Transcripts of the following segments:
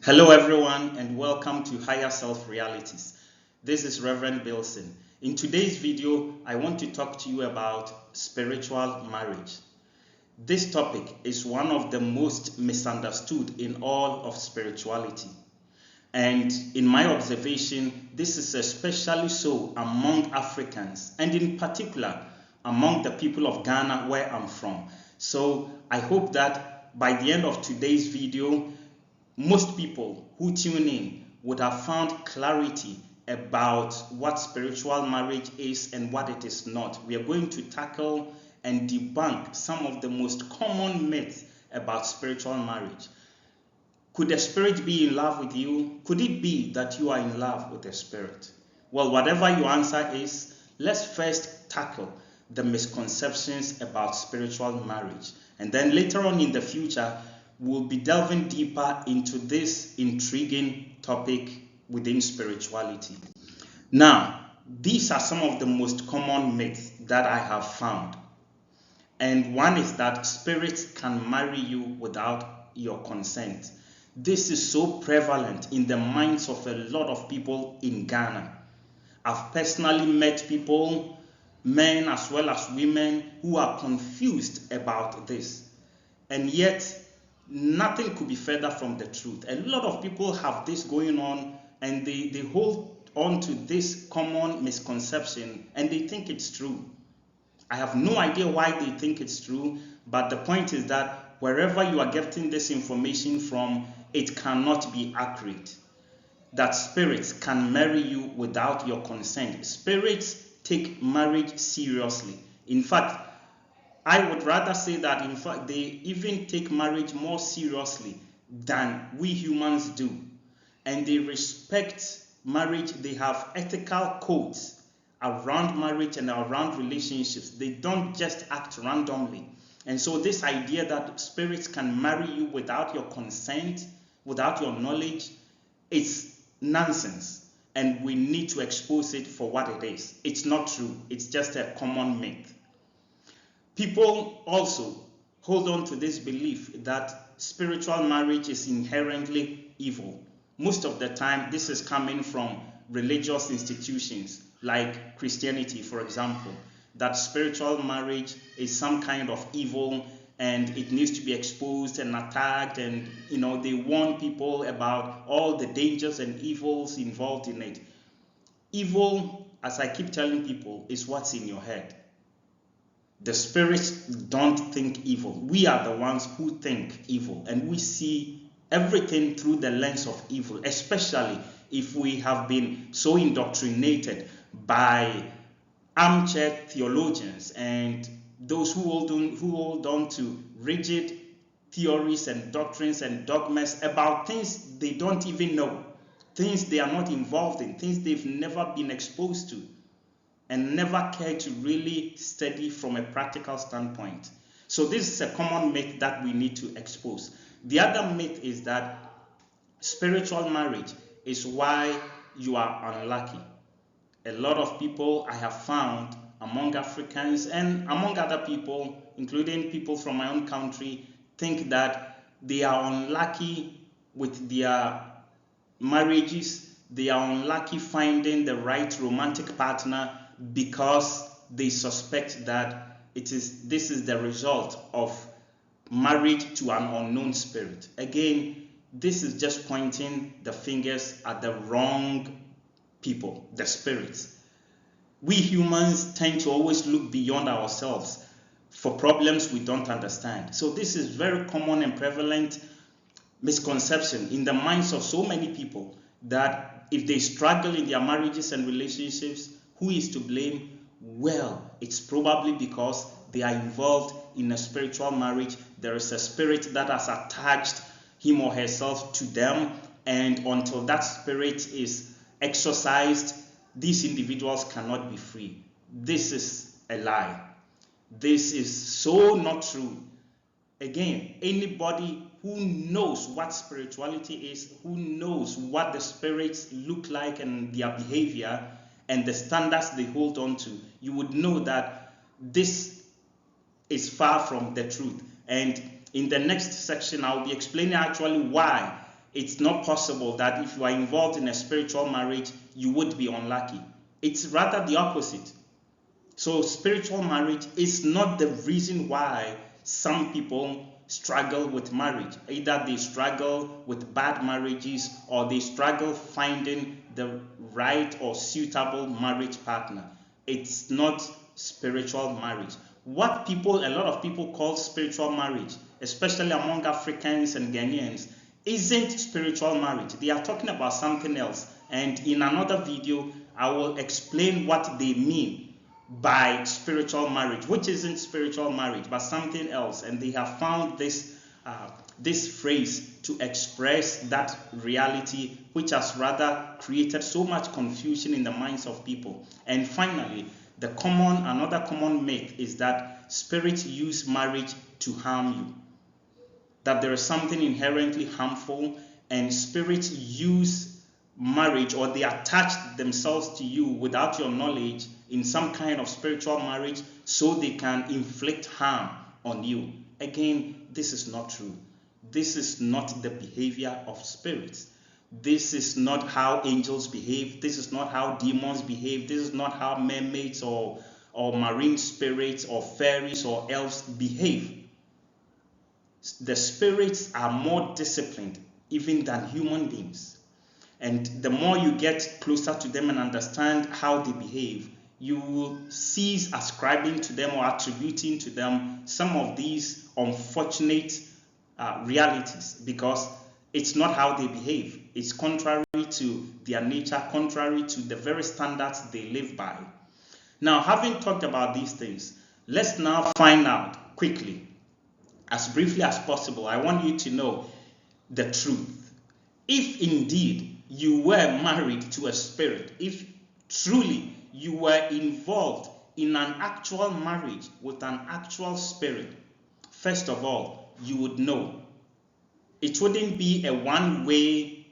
Hello, everyone, and welcome to Higher Self Realities. This is Reverend Bilson. In today's video, I want to talk to you about spiritual marriage. This topic is one of the most misunderstood in all of spirituality. And in my observation, this is especially so among Africans, and in particular among the people of Ghana, where I'm from. So I hope that by the end of today's video, most people who tune in would have found clarity about what spiritual marriage is and what it is not. We are going to tackle and debunk some of the most common myths about spiritual marriage. Could a spirit be in love with you? Could it be that you are in love with a spirit? Well, whatever your answer is, let's first tackle the misconceptions about spiritual marriage. And then later on in the future, we'll be delving deeper into this intriguing topic within spirituality. Now, these are some of the most common myths that I have found. And one is that spirits can marry you without your consent. This is so prevalent in the minds of a lot of people in Ghana. I've personally met people, men as well as women, who are confused about this. And yet, nothing could be further from the truth. A lot of people have this going on, and they hold on to this common misconception and they think it's true. I have no idea why they think it's true, but the point is that wherever you are getting this information from, it cannot be accurate. That spirits can marry you without your consent. Spirits take marriage seriously. In fact, I would rather say that in fact they even take marriage more seriously than we humans do. And they respect marriage. They have ethical codes around marriage and around relationships. They don't just act randomly. And so this idea that spirits can marry you without your consent, without your knowledge, it's nonsense. And we need to expose it for what it is. It's not true. It's just a common myth. People also hold on to this belief that spiritual marriage is inherently evil. Most of the time, this is coming from religious institutions like Christianity, for example, that spiritual marriage is some kind of evil and it needs to be exposed and attacked, and they warn people about all the dangers and evils involved in it. Evil, as I keep telling people, is what's in your head. The spirits don't think evil. We are the ones who think evil, and we see everything through the lens of evil, especially if we have been so indoctrinated by armchair theologians and those who hold on to rigid theories and doctrines and dogmas about things they don't even know, things they are not involved in, things they've never been exposed to, and never care to really study from a practical standpoint. So this is a common myth that we need to expose. The other myth is that spiritual marriage is why you are unlucky. A lot of people I have found among Africans and among other people, including people from my own country, think that they are unlucky with their marriages. They are unlucky finding the right romantic partner because they suspect that this is the result of marriage to an unknown spirit. Again, this is just pointing the fingers at the wrong people, the spirits. We humans tend to always look beyond ourselves for problems we don't understand. So this is very common and prevalent misconception in the minds of so many people, that if they struggle in their marriages and relationships, who is to blame? Well, it's probably because they are involved in a spiritual marriage. There is a spirit that has attached him or herself to them, and until that spirit is exorcised, these individuals cannot be free. This is a lie. This is so not true. Again, anybody who knows what spirituality is, who knows what the spirits look like and their behavior and the standards they hold on to, you would know that this is far from the truth. And in the next section, I'll be explaining actually why it's not possible that if you are involved in a spiritual marriage, you would be unlucky. It's rather the opposite. So spiritual marriage is not the reason why some people struggle with marriage. Either they struggle with bad marriages or they struggle finding the right or suitable marriage partner. It's not spiritual marriage. What a lot of people call spiritual marriage, especially among Africans and Ghanaians, isn't spiritual marriage. They are talking about something else. And in another video, I will explain what they mean by spiritual marriage, which isn't spiritual marriage but something else, and they have found this phrase to express that reality, which has rather created so much confusion in the minds of people. And finally, another common myth is that spirits use marriage to harm you, that there is something inherently harmful, and spirits use marriage, or they attach themselves to you without your knowledge in some kind of spiritual marriage so they can inflict harm on you. Again, this is not true. This is not the behavior of spirits. This is not how angels behave. This is not how demons behave. This is not how mermaids or marine spirits or fairies or elves behave. The spirits are more disciplined even than human beings. And the more you get closer to them and understand how they behave, you will cease ascribing to them or attributing to them some of these unfortunate realities, because it's not how they behave. It's contrary to their nature, contrary to the very standards they live by. Now, having talked about these things, let's now find out quickly, as briefly as possible. I want you to know the truth. If indeed you were married to a spirit, if truly you were involved in an actual marriage with an actual spirit, first of all, you would know. It wouldn't be a one-way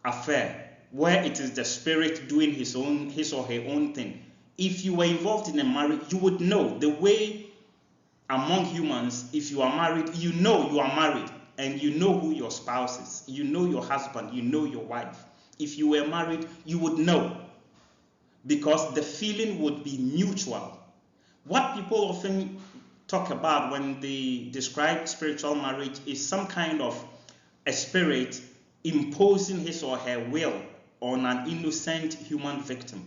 affair where it is the spirit doing his or her own thing. If you were involved in a marriage, you would know. The way among humans, if you are married, you know you are married. And you know who your spouse is. You know your husband. You know your wife. If you were married, you would know, because the feeling would be mutual. What people often talk about when they describe spiritual marriage is some kind of a spirit imposing his or her will on an innocent human victim.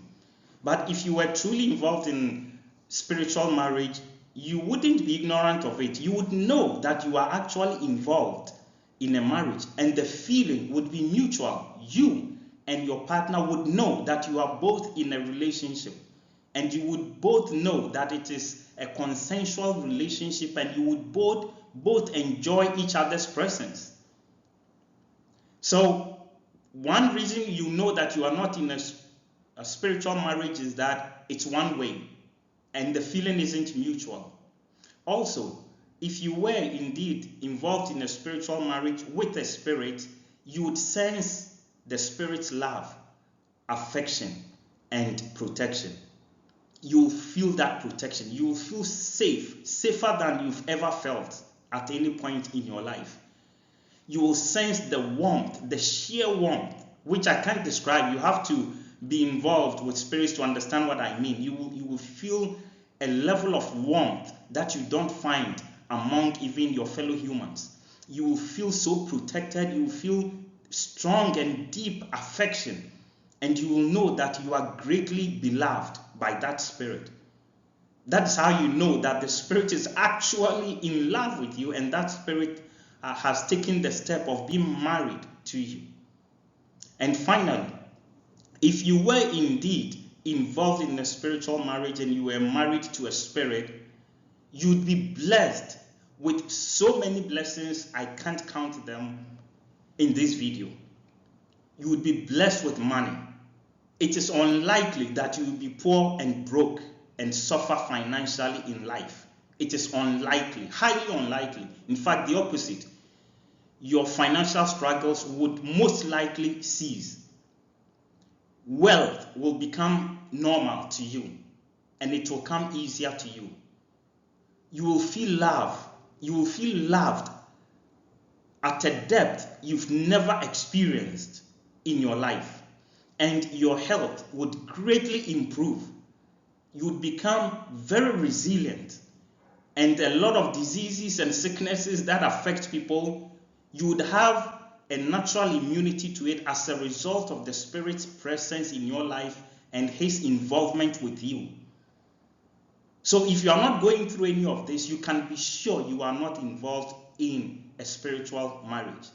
But if you were truly involved in spiritual marriage, you wouldn't be ignorant of it. You would know that you are actually involved in a marriage, and the feeling would be mutual. You and your partner would know that you are both in a relationship, and you would both know that it is a consensual relationship, and you would both enjoy each other's presence. So one reason you know that you are not in a spiritual marriage is that it's one way, and the feeling isn't mutual. Also, if you were indeed involved in a spiritual marriage with a spirit, you would sense the spirit's love, affection, and protection. You will feel that protection. You will feel safe, safer than you've ever felt at any point in your life. You will sense the warmth, the sheer warmth, which I can't describe. You have to be involved with spirits to understand what I mean. You will feel a level of warmth that you don't find among even your fellow humans. You will feel so protected. You will feel strong and deep affection, and you will know that you are greatly beloved by that spirit. That's how you know that the spirit is actually in love with you, and that spirit has taken the step of being married to you. And finally, if you were indeed involved in a spiritual marriage and you were married to a spirit, you'd be blessed with so many blessings, I can't count them in this video. You would be blessed with money. It is unlikely that you will be poor and broke and suffer financially in life. It is unlikely, highly unlikely. In fact, the opposite. Your financial struggles would most likely cease. Wealth will become normal to you, and it will come easier to you. You will feel love. You will feel loved at a depth you've never experienced in your life, and your health would greatly improve. You would become very resilient, and a lot of diseases and sicknesses that affect people, you would have a natural immunity to it as a result of the Spirit's presence in your life and His involvement with you. So if you are not going through any of this, you can be sure you are not involved in a spiritual marriage.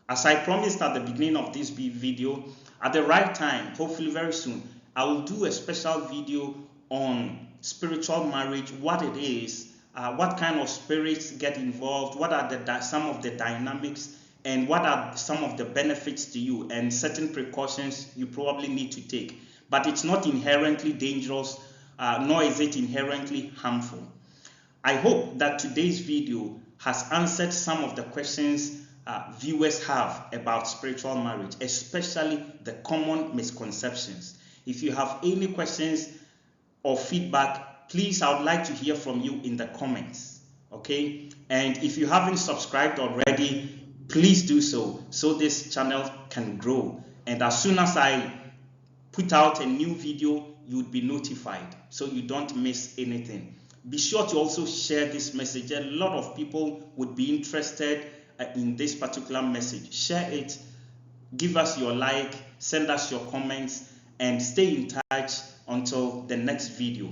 As I promised at the beginning of this video, at the right time, hopefully very soon, I will do a special video on spiritual marriage, what it is, what kind of spirits get involved, what are some of the dynamics, and what are some of the benefits to you, and certain precautions you probably need to take. But it's not inherently dangerous, nor is it inherently harmful. I hope that today's video has answered some of the questions viewers have about spiritual marriage, especially the common misconceptions. If you have any questions or feedback, please, I would like to hear from you in the comments, okay? And if you haven't subscribed already, please do so this channel can grow. And as soon as I put out a new video, you would be notified so you don't miss anything. Be sure to also share this message. A lot of people would be interested in this particular message. Share it, give us your like, send us your comments, and stay in touch until the next video.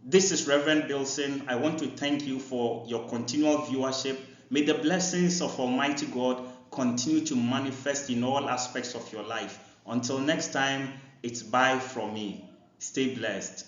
This is Reverend Bilson. I want to thank you for your continual viewership. May the blessings of Almighty God continue to manifest in all aspects of your life. Until next time, it's bye from me. Stay blessed.